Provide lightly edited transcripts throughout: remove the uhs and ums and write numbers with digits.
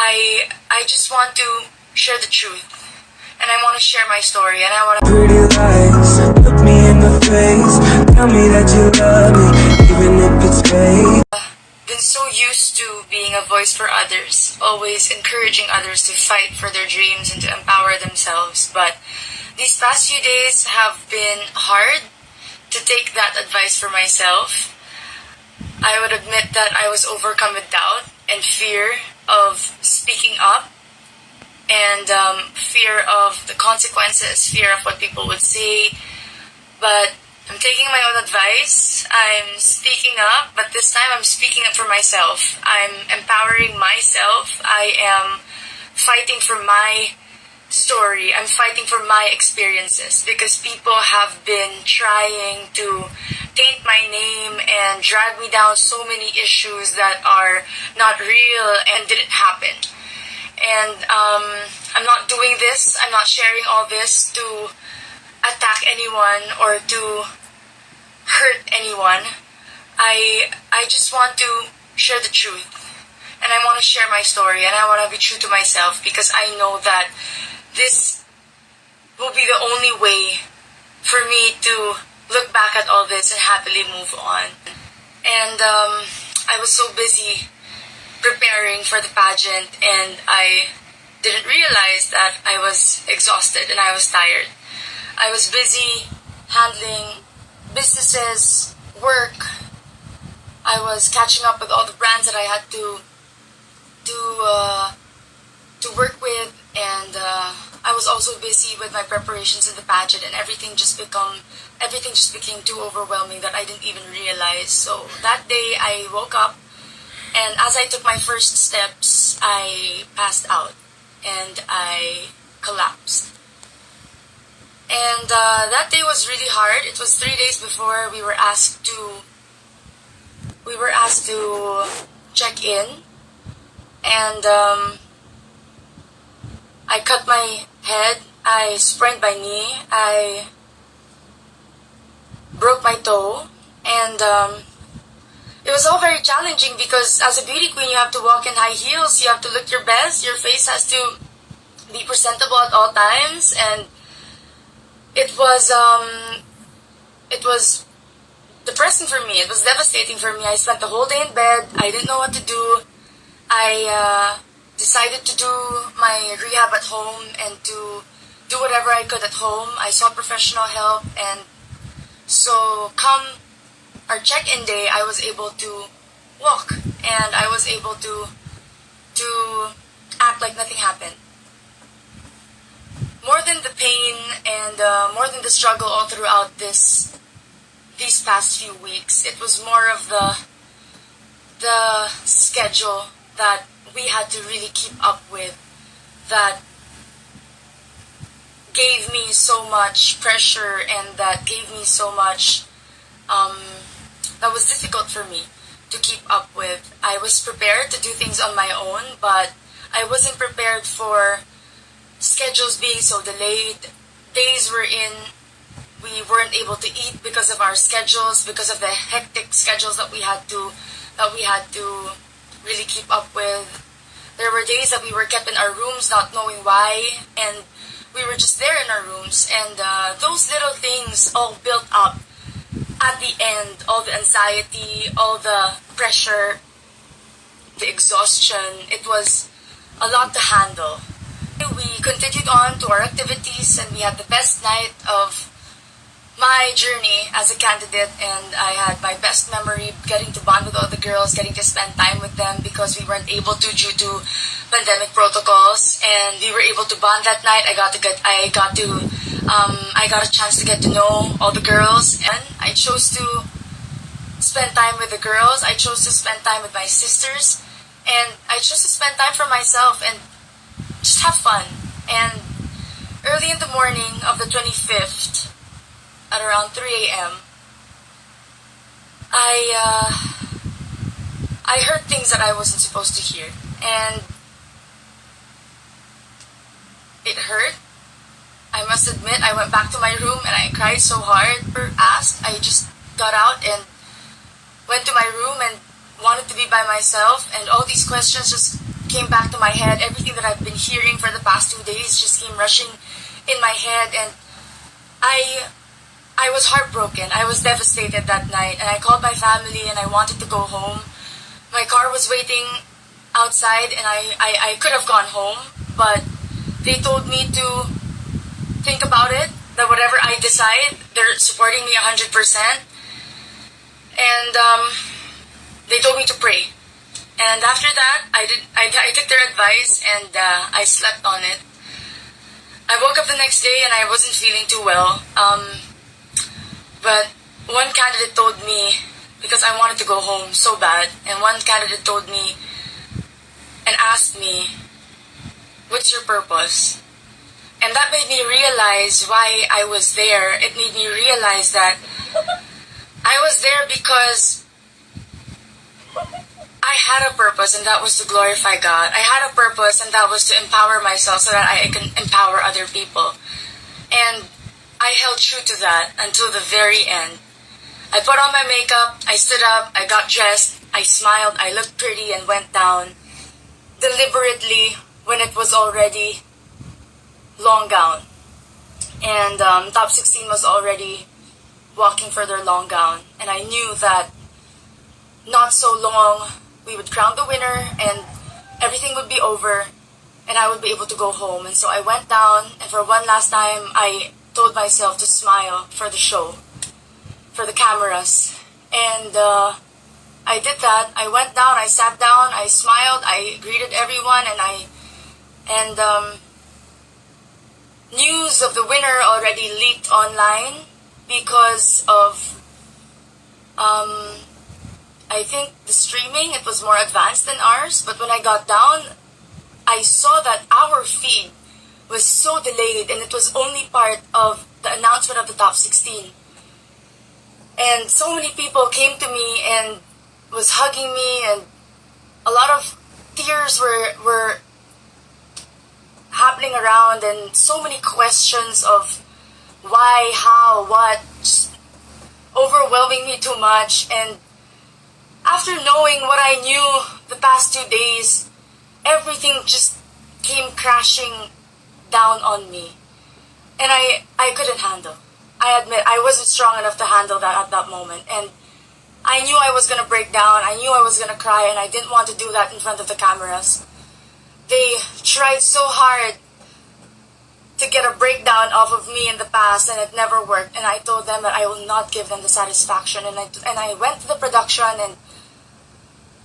I just want to share the truth, and I want to share my story, and I want to. Pretty lies, look me in the face, tell me that you love me, even if it's fake. Been so used to being a voice for others, always encouraging others to fight for their dreams and to empower themselves. But these past few days have been hard to take that advice for myself. I would admit that I was overcome with doubt and fear of speaking up, and fear of the consequences, fear of what people would say. But I'm taking my own advice. I'm speaking up, but this time I'm speaking up for myself. I'm empowering myself. I am fighting for my story. I'm fighting for my experiences, because people have been trying to taint my name and drag me down so many issues that are not real and didn't happen. And I'm not doing this. I'm not sharing all this to attack anyone or to hurt anyone. I just want to share the truth, and I want to share my story, and I want to be true to myself, because I know that this will be the only way for me to look back at all this and happily move on. And I was so busy preparing for the pageant, and I didn't realize that I was exhausted and I was tired. I was busy handling businesses, work. I was catching up with all the brands that I had to work with, and I was also busy with my preparations in the pageant, and everything just became too overwhelming that I didn't even realize. So that day I woke up, and as I took my first steps, I passed out and I collapsed. And that day was really hard. It was 3 days before we were asked to check in, and I cut my head, I sprained my knee, I broke my toe, and it was all very challenging, because as a beauty queen you have to walk in high heels, you have to look your best, your face has to be presentable at all times, and it was depressing for me. It was devastating for me. I spent the whole day in bed. I didn't know what to do. I decided to do my rehab at home and to do whatever I could at home. I sought professional help, and so come our check-in day, I was able to walk, and I was able to act like nothing happened. More than the pain and more than the struggle all throughout these past few weeks, it was more of the schedule that we had to really keep up with, that gave me so much pressure, and that gave me so much that was difficult for me to keep up with. I was prepared to do things on my own, but I wasn't prepared for schedules being so delayed. Days we weren't able to eat because of our schedules, because of the hectic schedules that we had to really keep up with. There were days that we were kept in our rooms not knowing why, and we were just there in our rooms, and those little things all built up at the end. All the anxiety, all the pressure, the exhaustion, it was a lot to handle. We continued on to our activities, and we had the best night of my journey as a candidate, and I had my best memory getting to bond with all the girls, getting to spend time with them, because we weren't able to due to pandemic protocols, and we were able to bond that night. I got a chance to get to know all the girls, and I chose to spend time with the girls. I chose to spend time with my sisters, and I chose to spend time for myself and just have fun. And early in the morning of the 25th, at around 3 a.m., I heard things that I wasn't supposed to hear, and it hurt. I must admit, I went back to my room and I cried so hard. I just got out and went to my room and wanted to be by myself, and all these questions just came back to my head. Everything that I've been hearing for the past 2 days just came rushing in my head, and I was heartbroken. I was devastated that night, and I called my family and I wanted to go home. My car was waiting outside, and I could have gone home, but they told me to think about it, that whatever I decide, they're supporting me 100%. And they told me to pray. And after that, I took their advice, and I slept on it. I woke up the next day and I wasn't feeling too well. But one candidate told me, because I wanted to go home so bad, and one candidate told me and asked me, "What's your purpose?" And that made me realize why I was there. It made me realize that I was there because I had a purpose, and that was to glorify God. I had a purpose, and that was to empower myself so that I can empower other people. And I held true to that until the very end. I put on my makeup, I stood up, I got dressed, I smiled, I looked pretty, and went down deliberately when it was already long gown. And top 16 was already walking for their long gown. And I knew that not so long we would crown the winner and everything would be over and I would be able to go home. And so I went down, and for one last time I told myself to smile for the show, for the cameras. And I did that. I went down, I sat down, I smiled, I greeted everyone, and news of the winner already leaked online because of I think the streaming, it was more advanced than ours. But when I got down, I saw that our feed was so delayed, and it was only part of the announcement of the top 16. And so many people came to me and was hugging me, and a lot of tears were happening around, and so many questions of why, how, what, just overwhelming me too much. And after knowing what I knew the past 2 days, everything just came crashing down on me. And I couldn't handle. I admit I wasn't strong enough to handle that at that moment. And I knew I was going to break down. I knew I was going to cry, and I didn't want to do that in front of the cameras. They tried so hard to get a breakdown off of me in the past, and it never worked. And I told them that I will not give them the satisfaction. And I went to the production, and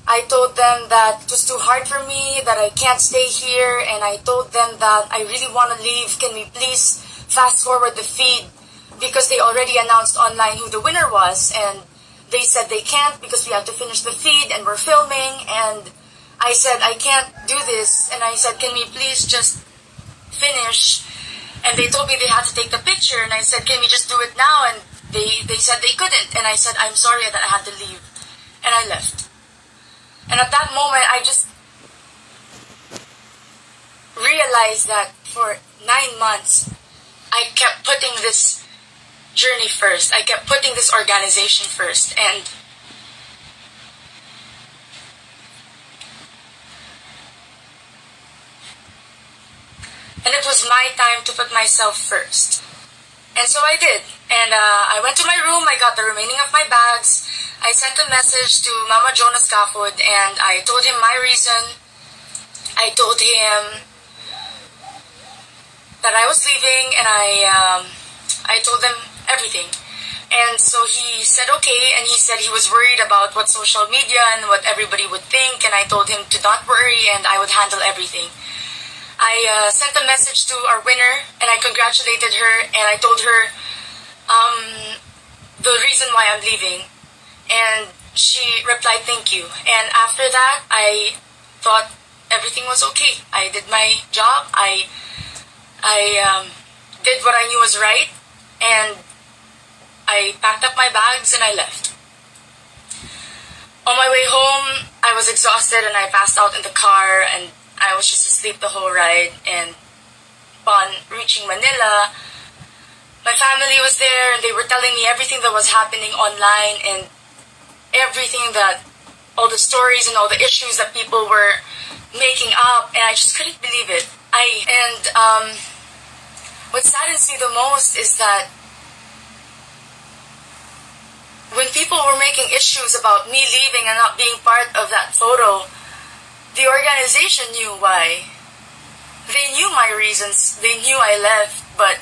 I told them that it was too hard for me, that I can't stay here, and I told them that I really want to leave. Can we please fast forward the feed? Because they already announced online who the winner was, and they said they can't because we have to finish the feed and we're filming. And I said, I can't do this. And I said, can we please just finish? And they told me they had to take the picture, and I said, can we just do it now? And they said they couldn't, and I said, I'm sorry that I had to leave. And I left. And at that moment, I just realized that for 9 months, I kept putting this journey first. I kept putting this organization first. And it was my time to put myself first. And so I did. And I went to my room, I got the remaining of my bags. I sent a message to Mama Jonas Scaffold, and I told him my reason. I told him that I was leaving, and I told him everything. And so he said okay, and he said he was worried about what social media and what everybody would think, and I told him to not worry, and I would handle everything. I sent a message to our winner, and I congratulated her, and I told her the reason why I'm leaving. And she replied, thank you. And after that, I thought everything was okay. I did my job. I did what I knew was right. And I packed up my bags and I left. On my way home, I was exhausted and I passed out in the car, and I was just asleep the whole ride. And upon reaching Manila, my family was there, and they were telling me everything that was happening online and everything that all the stories and all the issues that people were making up, and I just couldn't believe it. What saddens me the most is that when people were making issues about me leaving and not being part of that photo, the organization knew why. They knew my reasons. They knew I left, but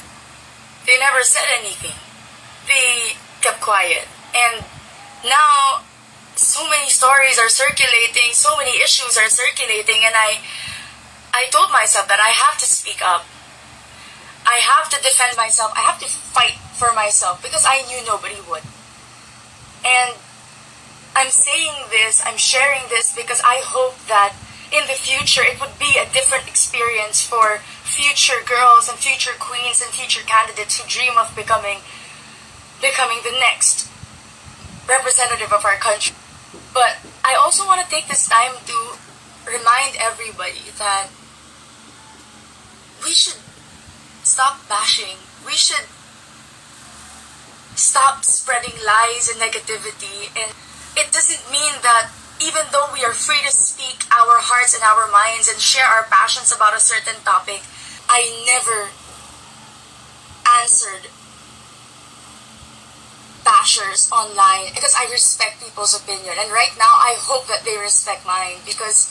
they never said anything. They kept quiet. And now, so many stories are circulating, so many issues are circulating, and I told myself that I have to speak up. I have to defend myself. I have to fight for myself because I knew nobody would. And I'm saying this, I'm sharing this because I hope that in the future it would be a different experience for future girls and future queens and future candidates who dream of becoming the next representative of our country. But I also want to take this time to remind everybody that we should stop bashing. We should stop spreading lies and negativity. And it doesn't mean that even though we are free to speak our hearts and our minds and share our passions about a certain topic, I never answered bashers online because I respect people's opinion. And right now, I hope that they respect mine because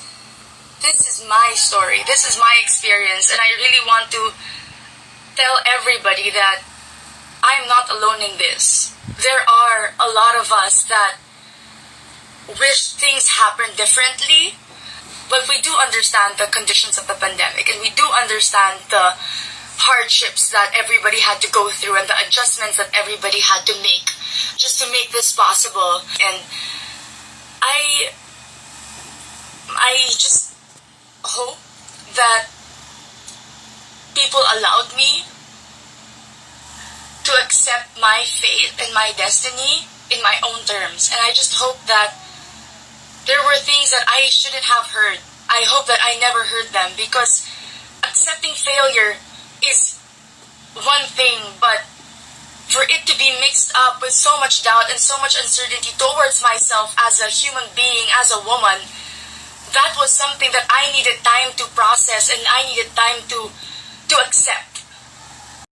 this is my story. This is my experience. And I really want to tell everybody that I'm not alone in this. There are a lot of us that wish things happened differently, but we do understand the conditions of the pandemic, and we do understand the hardships that everybody had to go through and the adjustments that everybody had to make just to make this possible. And I just hope that people allowed me to accept my fate and my destiny in my own terms. And I just hope that there were things that I shouldn't have heard. I hope that I never heard them, because accepting failure is one thing, but for it to be mixed up with so much doubt and so much uncertainty towards myself as a human being, as a woman, that was something that I needed time to process and I needed time to accept.